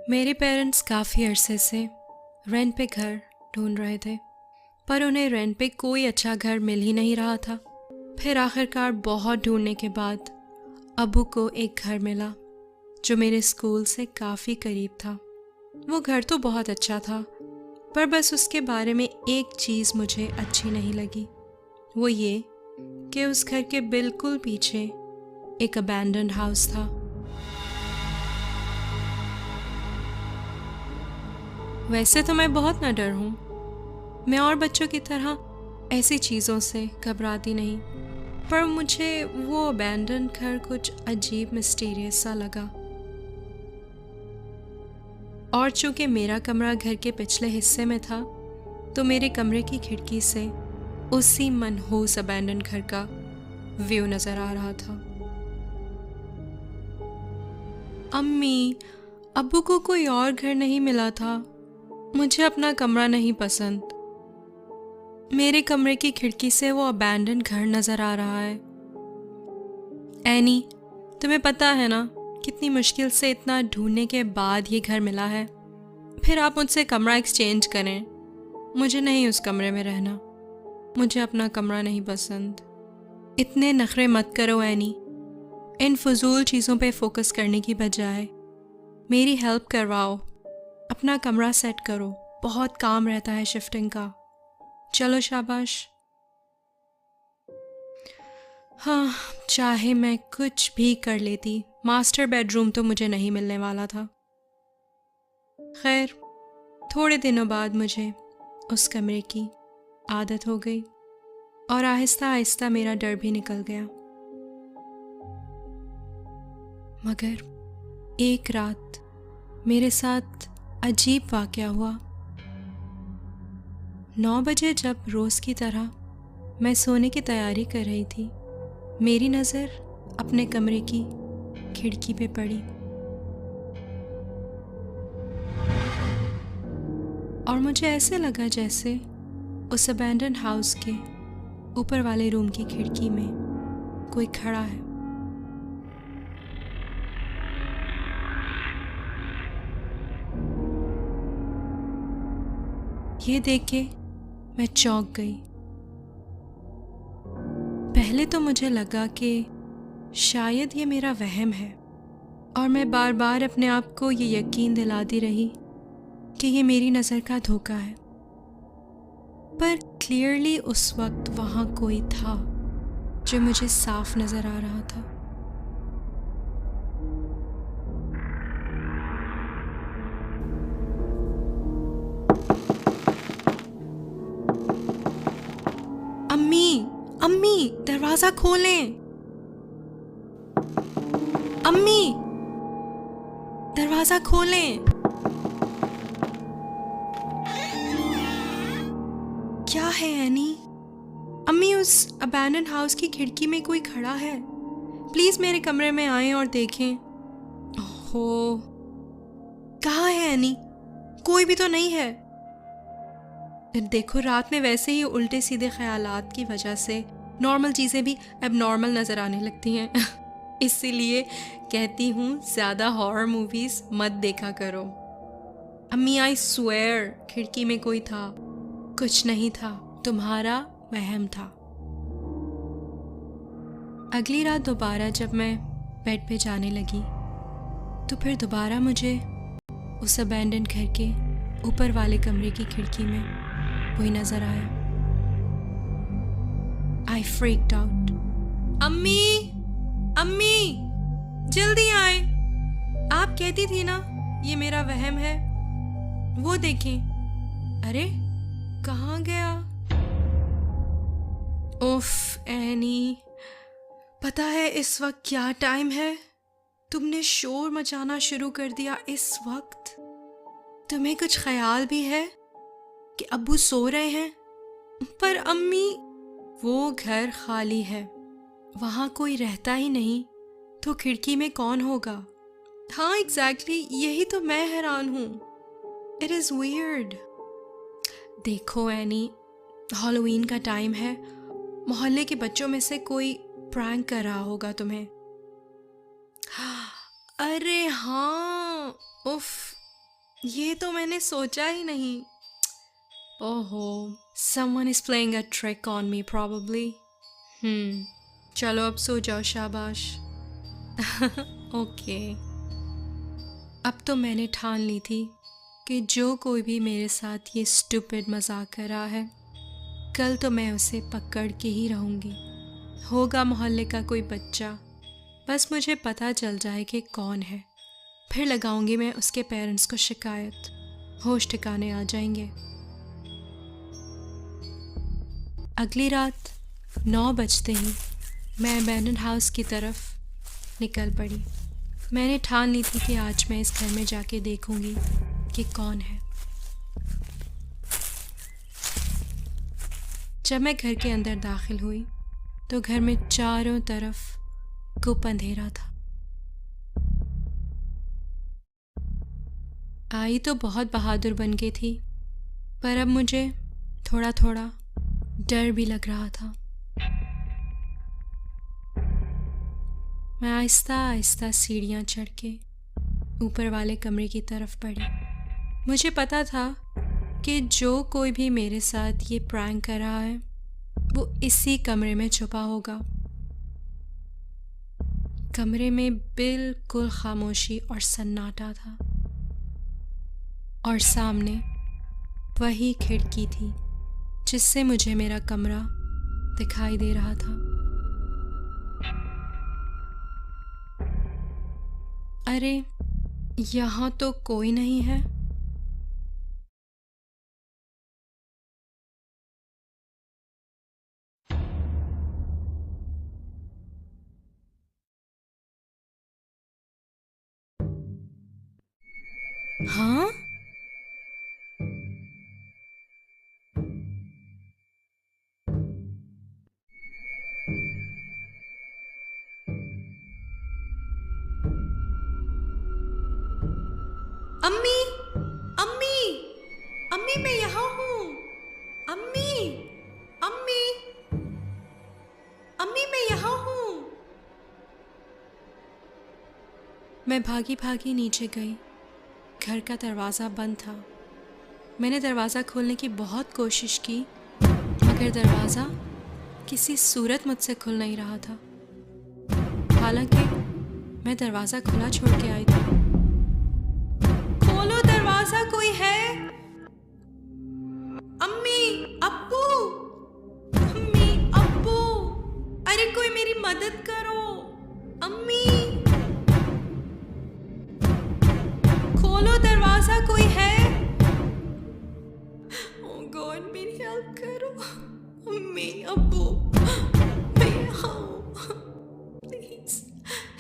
मेरे पेरेंट्स काफ़ी अरसे से रेंट पे घर ढूंढ रहे थे, पर उन्हें रेंट पे कोई अच्छा घर मिल ही नहीं रहा था। फिर आखिरकार बहुत ढूंढने के बाद अब्बू को एक घर मिला जो मेरे स्कूल से काफ़ी करीब था। वो घर तो बहुत अच्छा था, पर बस उसके बारे में एक चीज़ मुझे अच्छी नहीं लगी। वो ये कि उस घर के बिल्कुल पीछे एक अबैंडन्ड हाउस था। वैसे तो मैं बहुत नडर हूँ, मैं और बच्चों की तरह ऐसी चीज़ों से घबराती नहीं, पर मुझे वो अबैंडन घर कुछ अजीब मिस्टीरियस सा लगा। और चूंकि मेरा कमरा घर के पिछले हिस्से में था, तो मेरे कमरे की खिड़की से उसी मनहूस अबैंडन घर का व्यू नज़र आ रहा था। अम्मी, अब्बू को कोई और घर नहीं मिला था। मुझे अपना कमरा नहीं पसंद। मेरे कमरे की खिड़की से वो अबैंडन घर नज़र आ रहा है। एनी, तुम्हें पता है ना कितनी मुश्किल से इतना ढूंढने के बाद ये घर मिला है। फिर आप मुझसे कमरा एक्सचेंज करें। मुझे नहीं उस कमरे में रहना। मुझे अपना कमरा नहीं पसंद। इतने नखरे मत करो एनी। इन फजूल चीज़ों पे फोकस करने की बजाय मेरी हेल्प करवाओ। अपना कमरा सेट करो, बहुत काम रहता है शिफ्टिंग का। चलो शाबाश। हाँ, चाहे मैं कुछ भी कर लेती, मास्टर बेडरूम तो मुझे नहीं मिलने वाला था। खैर, थोड़े दिनों बाद मुझे उस कमरे की आदत हो गई और आहिस्ता आहिस्ता मेरा डर भी निकल गया। मगर एक रात मेरे साथ अजीब वाक़या हुआ। 9 बजे जब रोज़ की तरह मैं सोने की तैयारी कर रही थी, मेरी नज़र अपने कमरे की खिड़की पे पड़ी और मुझे ऐसे लगा जैसे उस अबैंडन हाउस के ऊपर वाले रूम की खिड़की में कोई खड़ा है। ये देख के मैं चौंक गई। पहले तो मुझे लगा कि शायद ये मेरा वहम है और मैं बार बार अपने आप को ये यकीन दिलाती रही कि ये मेरी नज़र का धोखा है। पर क्लियरली उस वक्त वहाँ कोई था जो मुझे साफ नज़र आ रहा था। अम्मी, अम्मी, दरवाज़ा खोलें। अम्मी, दरवाज़ा खोलें। क्या है एनी? अम्मी, उस अबैंडन हाउस की खिड़की में कोई खड़ा है। प्लीज़ मेरे कमरे में आएं और देखें। ओहो, कहाँ है एनी? कोई भी तो नहीं है। देखो, रात में वैसे ही उल्टे सीधे ख्यालात की वजह से नॉर्मल चीज़ें भी एबनॉर्मल नज़र आने लगती हैं। इसीलिए कहती हूँ ज़्यादा हॉरर मूवीज़ मत देखा करो। अम्मी, आई स्वेयर खिड़की में कोई था। कुछ नहीं था, तुम्हारा वहम था। अगली रात दोबारा जब मैं बेड पे जाने लगी, तो फिर दोबारा मुझे उस अबैंडन घर के ऊपर वाले कमरे की खिड़की में वही नजर आया। आई फ्रीक्ड आउट। अम्मी, अम्मी, जल्दी आए। आप कहती थी ना ये मेरा वहम है। वो देखें। अरे, कहाँ गया? उफ एनी, पता है इस वक्त क्या टाइम है? तुमने शोर मचाना शुरू कर दिया इस वक्त। तुम्हें कुछ ख्याल भी है कि अब्बू सो रहे हैं? पर अम्मी, वो घर खाली है, वहाँ कोई रहता ही नहीं, तो खिड़की में कौन होगा? हाँ एग्जैक्टली, यही तो मैं हैरान हूँ। It is weird. देखो एनी, हॉलोवीन का टाइम है, मोहल्ले के बच्चों में से कोई प्रैंक कर रहा होगा तुम्हें। अरे हाँ, उफ, ये तो मैंने सोचा ही नहीं। ओहो, someone is playing a trick on me probably. चलो अब सो जाओ, शाबाश। ओके। अब तो मैंने ठान ली थी कि जो कोई भी मेरे साथ ये स्टूपिड मजाक कर रहा है, कल तो मैं उसे पकड़ के ही रहूँगी। होगा मोहल्ले का कोई बच्चा, बस मुझे पता चल जाए कि कौन है, फिर लगाऊंगी मैं उसके पेरेंट्स को शिकायत, होश ठिकाने आ जाएंगे। अगली रात 9 बजते ही मैं अबैंडन हाउस की तरफ निकल पड़ी। मैंने ठान ली थी कि आज मैं इस घर में जाके देखूंगी कि कौन है। जब मैं घर के अंदर दाखिल हुई तो घर में चारों तरफ गुप अंधेरा था। आई तो बहुत बहादुर बन गई थी, पर अब मुझे थोड़ा थोड़ा डर भी लग रहा था। मैं आहिस्ता आहिस्ता सीढ़ियाँ चढ़ के ऊपर वाले कमरे की तरफ बढ़ी। मुझे पता था कि जो कोई भी मेरे साथ ये प्रैंक कर रहा है वो इसी कमरे में छुपा होगा। कमरे में बिल्कुल खामोशी और सन्नाटा था, और सामने वही खिड़की थी जिससे मुझे मेरा कमरा दिखाई दे रहा था। अरे, यहाँ तो कोई नहीं है। हाँ, अम्मी, अम्मी, अम्मी, मैं यहाँ हूँ। अम्मी, अम्मी, अम्मी, मैं यहाँ हूँ। मैं भागी भागी नीचे गई। घर का दरवाज़ा बंद था। मैंने दरवाज़ा खोलने की बहुत कोशिश की, मगर दरवाज़ा किसी सूरत मुझसे खुल नहीं रहा था। हालांकि मैं दरवाज़ा खुला छोड़ के आई थी। खोलो दरवाज़ा, कोई है? अम्मी, अब्बू, अम्मी, अब्बू, अरे कोई मेरी मदद करो। अम्मी, खोलो दरवाज़ा, कोई है? ओह गॉड, मेरी हेल्प करो। अम्मी, अब्बू, मैं यहाँ हूँ, प्लीज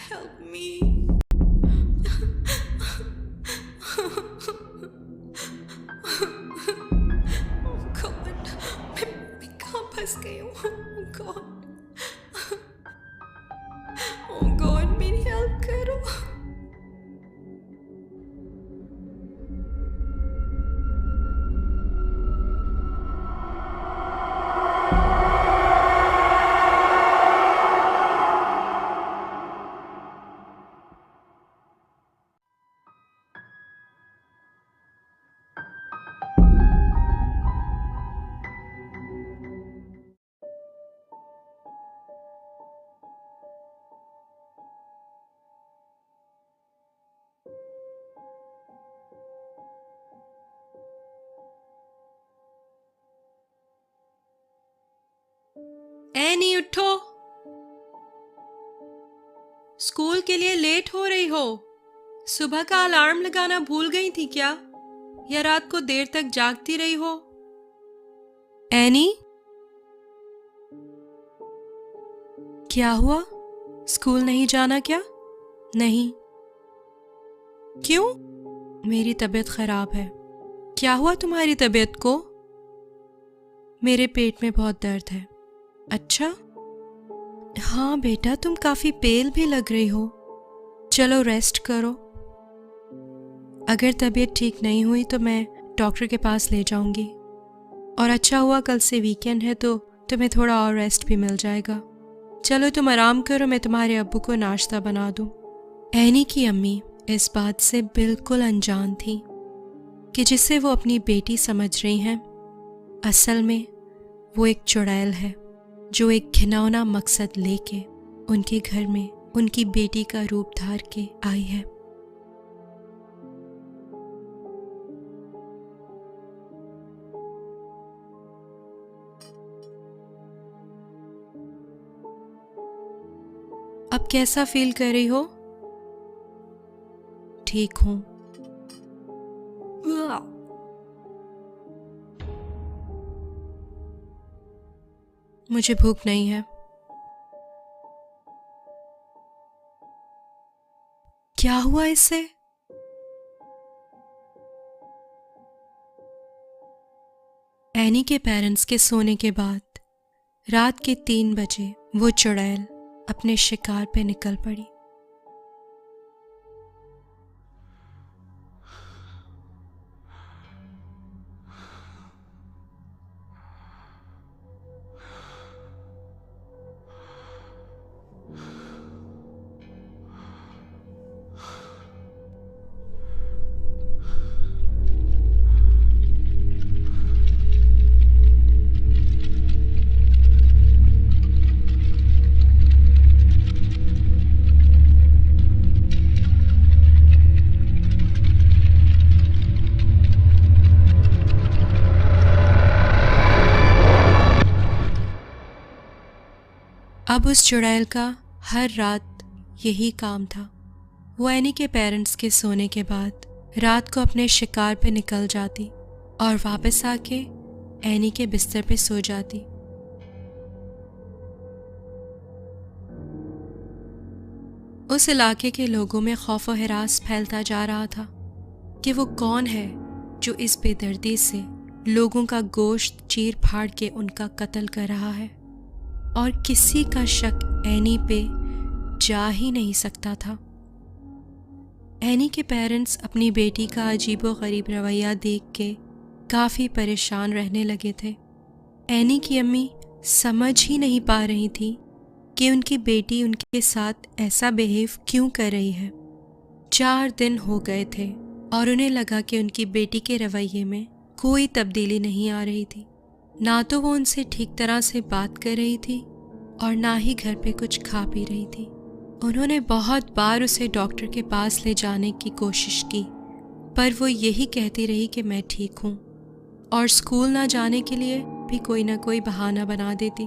हेल्प मी। मैं कहाँ फंस गई हूँ? ओह गॉड, मेरी हेल्प करो। एनी, उठो, स्कूल के लिए लेट हो रही हो। सुबह का अलार्म लगाना भूल गई थी क्या, या रात को देर तक जागती रही हो? एनी, क्या हुआ? स्कूल नहीं जाना क्या? नहीं। क्यों? मेरी तबीयत खराब है। क्या हुआ तुम्हारी तबीयत को? मेरे पेट में बहुत दर्द है। अच्छा, हाँ बेटा, तुम काफी पेल भी लग रही हो। चलो रेस्ट करो। अगर तबीयत ठीक नहीं हुई तो मैं डॉक्टर के पास ले जाऊंगी। और अच्छा हुआ कल से वीकेंड है तो तुम्हें थोड़ा और रेस्ट भी मिल जाएगा। चलो तुम आराम करो, मैं तुम्हारे अब्बू को नाश्ता बना दूँ। एनी की अम्मी इस बात से बिल्कुल अनजान थी कि जिसे वो अपनी बेटी समझ रही हैं, असल में वो एक चुड़ैल है जो एक घिनौना मकसद लेके उनके घर में उनकी बेटी का रूप धार के आई है। अब कैसा फील कर रही हो? ठीक हूं। मुझे भूख नहीं है। क्या हुआ इससे? एनी के पेरेंट्स के सोने के बाद रात के 3 बजे वो चुड़ैल अपने शिकार पे निकल पड़ी। अब उस चुड़ैल का हर रात यही काम था। वो एनी के पेरेंट्स के सोने के बाद रात को अपने शिकार पे निकल जाती और वापस आके एनी के बिस्तर पे सो जाती। उस इलाके के लोगों में खौफ और हिरास फैलता जा रहा था कि वो कौन है जो इस बेदर्दी से लोगों का गोश्त चीर फाड़ के उनका कत्ल कर रहा है, और किसी का शक एनी पे जा ही नहीं सकता था। एनी के पेरेंट्स अपनी बेटी का अजीबोगरीब रवैया देख के काफ़ी परेशान रहने लगे थे। एनी की अम्मी समझ ही नहीं पा रही थी कि उनकी बेटी उनके साथ ऐसा बिहेव क्यों कर रही है। 4 दिन हो गए थे और उन्हें लगा कि उनकी बेटी के रवैये में कोई तब्दीली नहीं आ रही थी। ना तो वो उनसे ठीक तरह से बात कर रही थी और ना ही घर पे कुछ खा पी रही थी। उन्होंने बहुत बार उसे डॉक्टर के पास ले जाने की कोशिश की, पर वो यही कहती रही कि मैं ठीक हूँ, और स्कूल ना जाने के लिए भी कोई ना कोई बहाना बना देती।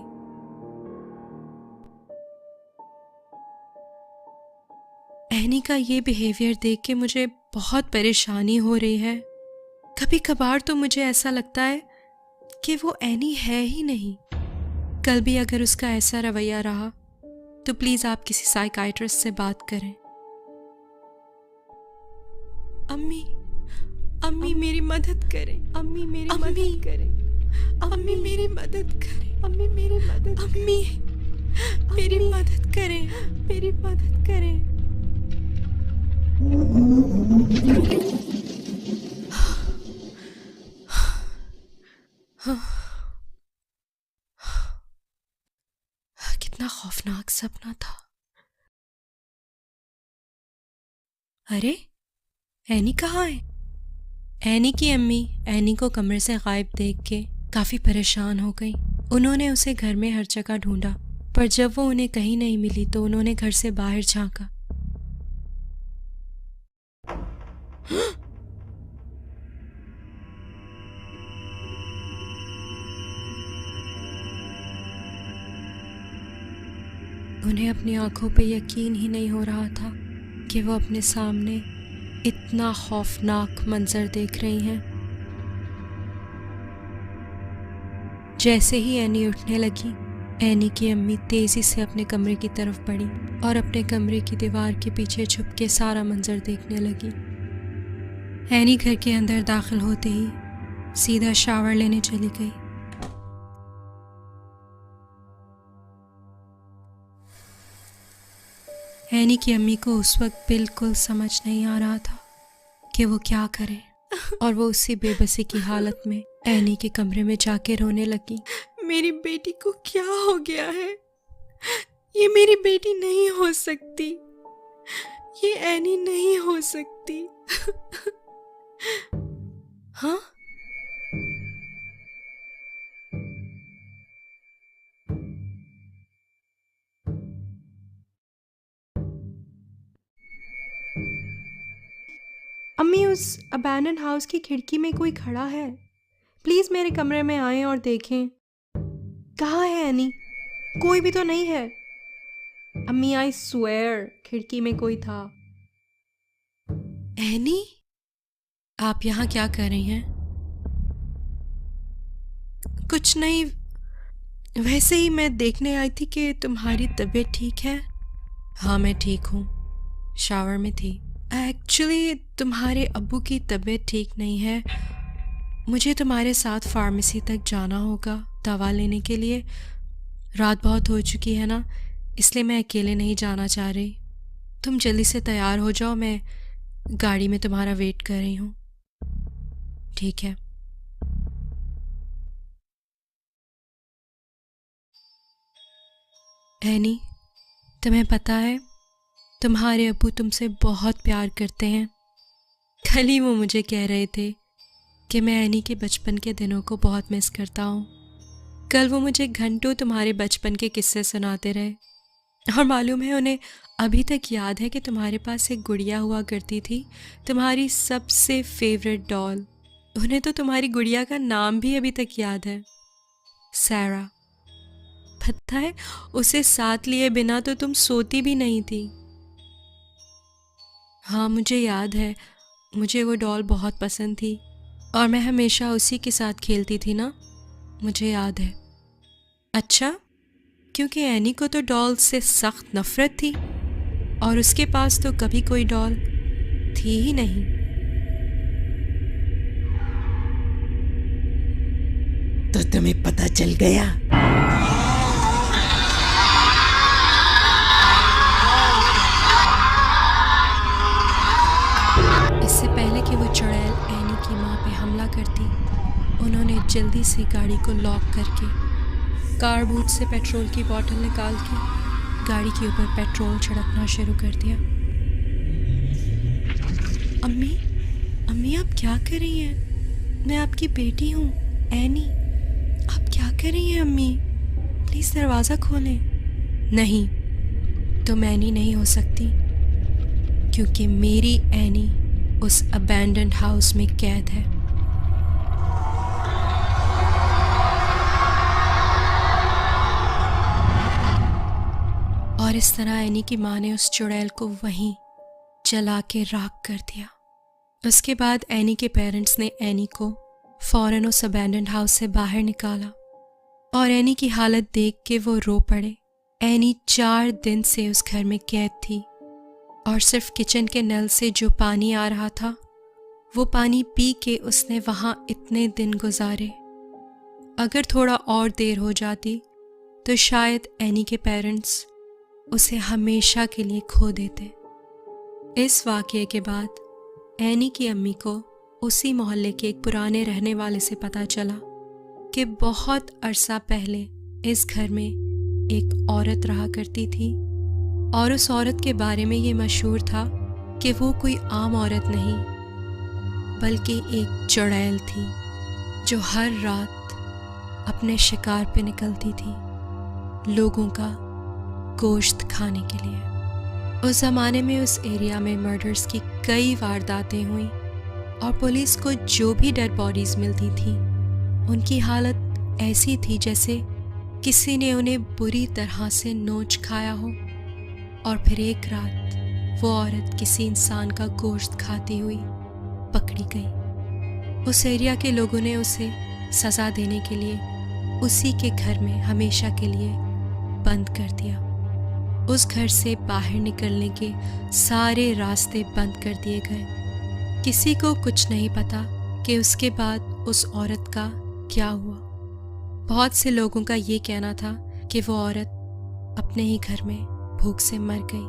एनी का ये बिहेवियर देख के मुझे बहुत परेशानी हो रही है। कभी कभार तो मुझे ऐसा लगता है कि वो एनी है ही नहीं। कल भी अगर उसका ऐसा रवैया रहा तो प्लीज आप किसी साइकाइट्रिस्ट से बात करें। अम्मी, अम्मी मेरी मदद करें। अम्मी मेरी मदद करें। अम्मी मेरी मदद करें। अम्मी मेरी मदद, अम्मी मेरी मदद करें। मेरी मदद करें। कितना खौफनाक सपना था। अरे एनी कहाँ है? एनी की अम्मी एनी को कमरे से गायब देख के काफी परेशान हो गई। उन्होंने उसे घर में हर जगह ढूंढा, पर जब वो उन्हें कहीं नहीं मिली तो उन्होंने घर से बाहर झांका। उन्हें अपनी आंखों पे यकीन ही नहीं हो रहा था कि वो अपने सामने इतना खौफनाक मंजर देख रही हैं। जैसे ही एनी उठने लगी, एनी की अम्मी तेजी से अपने कमरे की तरफ बढ़ी और अपने कमरे की दीवार के पीछे छुप के सारा मंजर देखने लगी। एनी घर के अंदर दाखिल होते ही सीधा शावर लेने चली गई। एनी की अम्मी को उस वक्त बिल्कुल समझ नहीं आ रहा था कि वो क्या करे, और वो उसी बेबसी की हालत में एनी के कमरे में जाके रोने लगी। मेरी बेटी को क्या हो गया है? ये मेरी बेटी नहीं हो सकती, ये एनी नहीं हो सकती। हाँ, अम्मी, उस अबैंडन हाउस की खिड़की में कोई खड़ा है। प्लीज मेरे कमरे में आएं और देखें। कहाँ है एनी? कोई भी तो नहीं है। अम्मी, आई स्वेयर खिड़की में कोई था। एनी, आप यहाँ क्या कर रही हैं? कुछ नहीं, वैसे ही मैं देखने आई थी कि तुम्हारी तबीयत ठीक है। हाँ, मैं ठीक हूँ, शावर में थी। एक्चुअली तुम्हारे अब्बू की तबीयत ठीक नहीं है, मुझे तुम्हारे साथ फार्मेसी तक जाना होगा दवा लेने के लिए। रात बहुत हो चुकी है ना, इसलिए मैं अकेले नहीं जाना चाह रही। तुम जल्दी से तैयार हो जाओ, मैं गाड़ी में तुम्हारा वेट कर रही हूँ। ठीक है। एनी, तुम्हें पता है तुम्हारे अब्बू तुमसे बहुत प्यार करते हैं। कल ही वो मुझे कह रहे थे कि मैं एनी के बचपन के दिनों को बहुत मिस करता हूँ। कल वो मुझे घंटों तुम्हारे बचपन के किस्से सुनाते रहे, और मालूम है उन्हें अभी तक याद है कि तुम्हारे पास एक गुड़िया हुआ करती थी, तुम्हारी सबसे फेवरेट डॉल। उन्हें तो तुम्हारी गुड़िया का नाम भी अभी तक याद है, सैरा। पता है, उसे साथ लिए बिना तो तुम सोती भी नहीं थी। हाँ, मुझे याद है, मुझे वो डॉल बहुत पसंद थी और मैं हमेशा उसी के साथ खेलती थी ना, मुझे याद है। अच्छा, क्योंकि एनी को तो डॉल से सख्त नफरत थी और उसके पास तो कभी कोई डॉल थी ही नहीं। तो तुम्हें पता चल गया? इससे पहले कि वो चुड़ैल एनी की माँ पे हमला करती, उन्होंने जल्दी से गाड़ी को लॉक करके कार बूट से पेट्रोल की बोतल निकाल के गाड़ी के ऊपर पेट्रोल छिड़कना शुरू कर दिया। अम्मी, अम्मी, आप क्या कर रही हैं? मैं आपकी बेटी हूँ, एनी। आप क्या कर रही हैं अम्मी? प्लीज़ दरवाज़ा खोलें। नहीं, तुम एनी नहीं हो सकती, क्योंकि मेरी एनी उस अबैंडन्ड हाउस में कैद है। और इस तरह एनी की माँ ने उस चुड़ैल को वहीं जला के राख कर दिया। उसके बाद एनी के पेरेंट्स ने एनी को फौरन उस अबैंडन्ड हाउस से बाहर निकाला और एनी की हालत देख के वो रो पड़े। एनी 4 दिन से उस घर में कैद थी और सिर्फ किचन के नल से जो पानी आ रहा था, वो पानी पी के उसने वहाँ इतने दिन गुजारे। अगर थोड़ा और देर हो जाती तो शायद एनी के पेरेंट्स उसे हमेशा के लिए खो देते। इस वाक़ये के बाद एनी की अम्मी को उसी मोहल्ले के एक पुराने रहने वाले से पता चला कि बहुत अरसा पहले इस घर में एक औरत रहा करती थी, और उस औरत के बारे में ये मशहूर था कि वो कोई आम औरत नहीं, बल्कि एक चुड़ैल थी जो हर रात अपने शिकार पे निकलती थी, लोगों का गोश्त खाने के लिए। उस ज़माने में उस एरिया में मर्डर्स की कई वारदातें हुई और पुलिस को जो भी डेड बॉडीज़ मिलती थी, उनकी हालत ऐसी थी जैसे किसी ने उन्हें बुरी तरह से नोच खाया हो। और फिर एक रात वो औरत किसी इंसान का गोश्त खाती हुई पकड़ी गई। उस एरिया के लोगों ने उसे सज़ा देने के लिए उसी के घर में हमेशा के लिए बंद कर दिया। उस घर से बाहर निकलने के सारे रास्ते बंद कर दिए गए। किसी को कुछ नहीं पता कि उसके बाद उस औरत का क्या हुआ। बहुत से लोगों का ये कहना था कि वो औरत अपने ही घर में भूख से मर गई,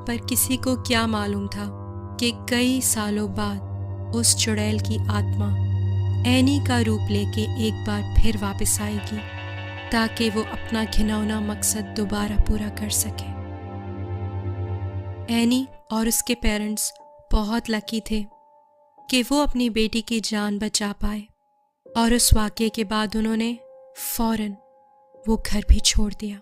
पर किसी को क्या मालूम था कि कई सालों बाद उस चुड़ैल की आत्मा एनी का रूप लेके एक बार फिर वापस आएगी ताकि वो अपना घिनौना मकसद दोबारा पूरा कर सके। एनी और उसके पेरेंट्स बहुत लकी थे कि वो अपनी बेटी की जान बचा पाए और उस वाक़ये के बाद उन्होंने फ़ौरन वो घर भी छोड़ दिया।